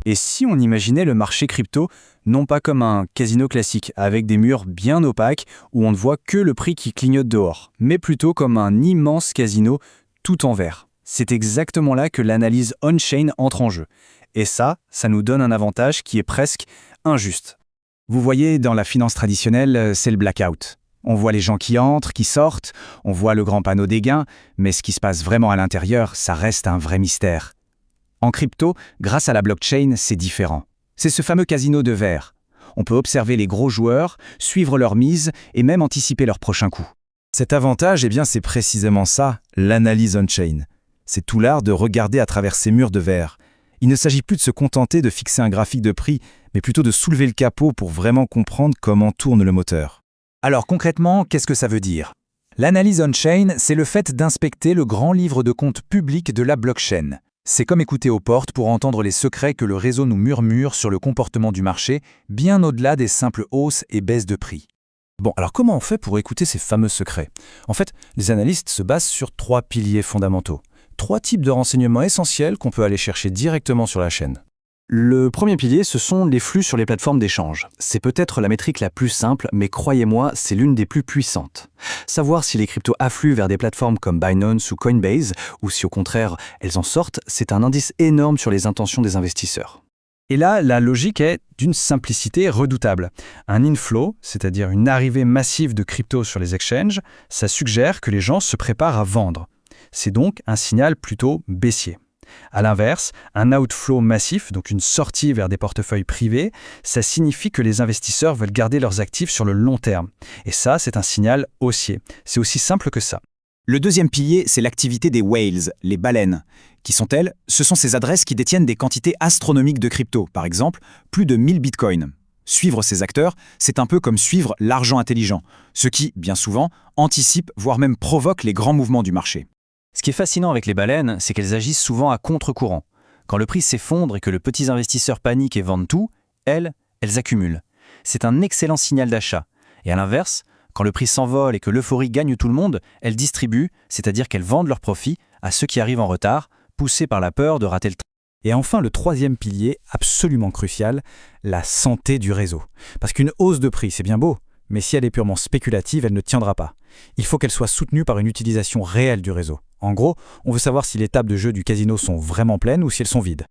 Et si on imaginait le marché crypto non pas comme un casino classique, avec des murs bien opaques où on ne voit que le prix qui clignote dehors, mais plutôt comme un immense casino tout en vert. C'est exactement là que l'analyse on-chain entre en jeu. Et ça nous donne un avantage qui est presque injuste. Vous voyez, dans la finance traditionnelle, c'est le blackout. On voit les gens qui entrent, qui sortent, on voit le grand panneau des gains, mais ce qui se passe vraiment à l'intérieur, ça reste un vrai mystère. En crypto, grâce à la blockchain, c'est différent. C'est ce fameux casino de verre. On peut observer les gros joueurs, suivre leurs mises et même anticiper leurs prochains coups. Cet avantage, c'est précisément ça, l'analyse on-chain. C'est tout l'art de regarder à travers ces murs de verre. Il ne s'agit plus de se contenter de fixer un graphique de prix, mais plutôt de soulever le capot pour vraiment comprendre comment tourne le moteur. Alors concrètement, qu'est-ce que ça veut dire? L'analyse on-chain, c'est le fait d'inspecter le grand livre de compte public de la blockchain. C'est comme écouter aux portes pour entendre les secrets que le réseau nous murmure sur le comportement du marché, bien au-delà des simples hausses et baisses de prix. Bon, alors comment on fait pour écouter ces fameux secrets? En fait, les analystes se basent sur 3 piliers fondamentaux. 3 types de renseignements essentiels qu'on peut aller chercher directement sur la chaîne. Le premier pilier, ce sont les flux sur les plateformes d'échange. C'est peut-être la métrique la plus simple, mais croyez-moi, c'est l'une des plus puissantes. Savoir si les cryptos affluent vers des plateformes comme Binance ou Coinbase, ou si au contraire elles en sortent, c'est un indice énorme sur les intentions des investisseurs. Et là, la logique est d'une simplicité redoutable. Un inflow, c'est-à-dire une arrivée massive de cryptos sur les exchanges, ça suggère que les gens se préparent à vendre. C'est donc un signal plutôt baissier. A l'inverse, un outflow massif, donc une sortie vers des portefeuilles privés, ça signifie que les investisseurs veulent garder leurs actifs sur le long terme. Et ça, c'est un signal haussier. C'est aussi simple que ça. Le deuxième pilier, c'est l'activité des whales, les baleines. Qui sont-elles? Ce sont ces adresses qui détiennent des quantités astronomiques de crypto, par exemple, plus de 1000 bitcoins. Suivre ces acteurs, c'est un peu comme suivre l'argent intelligent, ce qui, bien souvent, anticipe, voire même provoque les grands mouvements du marché. Ce qui est fascinant avec les baleines, c'est qu'elles agissent souvent à contre-courant. Quand le prix s'effondre et que les petits investisseurs paniquent et vendent tout, elles accumulent. C'est un excellent signal d'achat. Et à l'inverse, quand le prix s'envole et que l'euphorie gagne tout le monde, elles distribuent, c'est-à-dire qu'elles vendent leurs profits à ceux qui arrivent en retard, poussés par la peur de rater le train. Et enfin, le troisième pilier, absolument crucial, la santé du réseau. Parce qu'une hausse de prix, c'est bien beau, mais si elle est purement spéculative, elle ne tiendra pas. Il faut qu'elle soit soutenue par une utilisation réelle du réseau. En gros, on veut savoir si les tables de jeu du casino sont vraiment pleines ou si elles sont vides.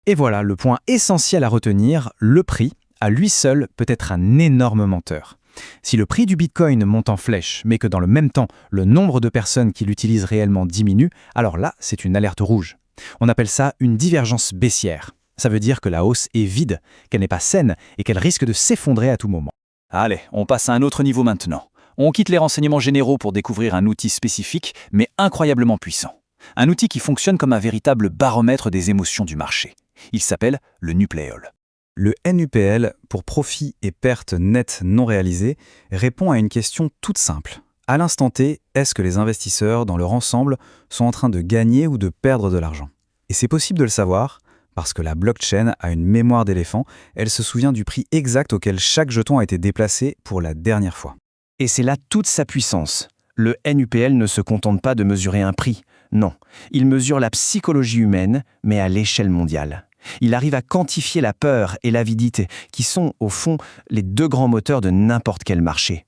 Et voilà, le point essentiel à retenir, le prix, à lui seul, peut être un énorme menteur. Si le prix du Bitcoin monte en flèche, mais que dans le même temps, le nombre de personnes qui l'utilisent réellement diminue, alors là, c'est une alerte rouge. On appelle ça une divergence baissière. Ça veut dire que la hausse est vide, qu'elle n'est pas saine et qu'elle risque de s'effondrer à tout moment. Allez, on passe à un autre niveau maintenant. On quitte les renseignements généraux pour découvrir un outil spécifique, mais incroyablement puissant. Un outil qui fonctionne comme un véritable baromètre des émotions du marché. Il s'appelle le Nupleol. Le NUPL, pour profit et pertes nettes non réalisées, répond à une question toute simple. À l'instant T, est-ce que les investisseurs, dans leur ensemble, sont en train de gagner ou de perdre de l'argent? Et c'est possible de le savoir, parce que la blockchain a une mémoire d'éléphant, elle se souvient du prix exact auquel chaque jeton a été déplacé pour la dernière fois. Et c'est là toute sa puissance. Le NUPL ne se contente pas de mesurer un prix. Non, il mesure la psychologie humaine, mais à l'échelle mondiale. Il arrive à quantifier la peur et l'avidité, qui sont, au fond, les deux grands moteurs de n'importe quel marché.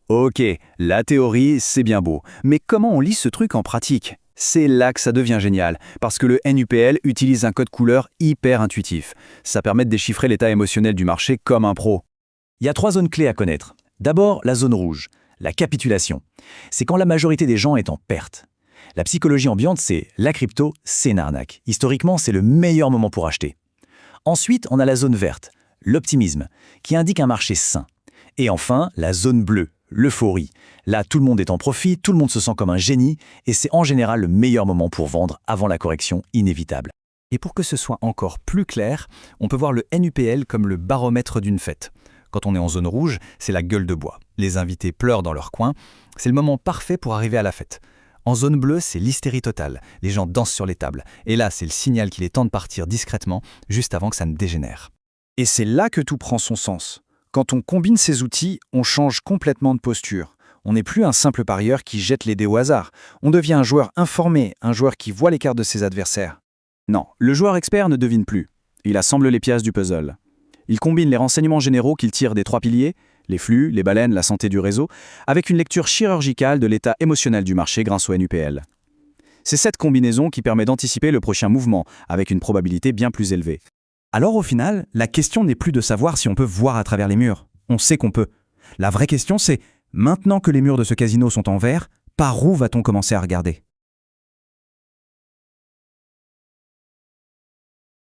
Ok, la théorie, c'est bien beau. Mais comment on lit ce truc en pratique? C'est là que ça devient génial, parce que le NUPL utilise un code couleur hyper intuitif. Ça permet de déchiffrer l'état émotionnel du marché comme un pro. Il y a 3 zones clés à connaître. D'abord, la zone rouge, la capitulation. C'est quand la majorité des gens est en perte. La psychologie ambiante, c'est la crypto, c'est une arnaque. Historiquement, c'est le meilleur moment pour acheter. Ensuite, on a la zone verte, l'optimisme, qui indique un marché sain. Et enfin, la zone bleue, l'euphorie. Là, tout le monde est en profit, tout le monde se sent comme un génie, et c'est en général le meilleur moment pour vendre avant la correction inévitable. Et pour que ce soit encore plus clair, on peut voir le NUPL comme le baromètre d'une fête. Quand on est en zone rouge, c'est la gueule de bois. Les invités pleurent dans leur coin. C'est le moment parfait pour arriver à la fête. En zone bleue, c'est l'hystérie totale. Les gens dansent sur les tables. Et là, c'est le signal qu'il est temps de partir discrètement, juste avant que ça ne dégénère. Et c'est là que tout prend son sens. Quand on combine ces outils, on change complètement de posture. On n'est plus un simple parieur qui jette les dés au hasard. On devient un joueur informé, un joueur qui voit les cartes de ses adversaires. Non, le joueur expert ne devine plus. Il assemble les pièces du puzzle. Il combine les renseignements généraux qu'il tire des 3 piliers, les flux, les baleines, la santé du réseau, avec une lecture chirurgicale de l'état émotionnel du marché grâce au NUPL. C'est cette combinaison qui permet d'anticiper le prochain mouvement, avec une probabilité bien plus élevée. Alors au final, la question n'est plus de savoir si on peut voir à travers les murs. On sait qu'on peut. La vraie question c'est, maintenant que les murs de ce casino sont en verre, par où va-t-on commencer à regarder ?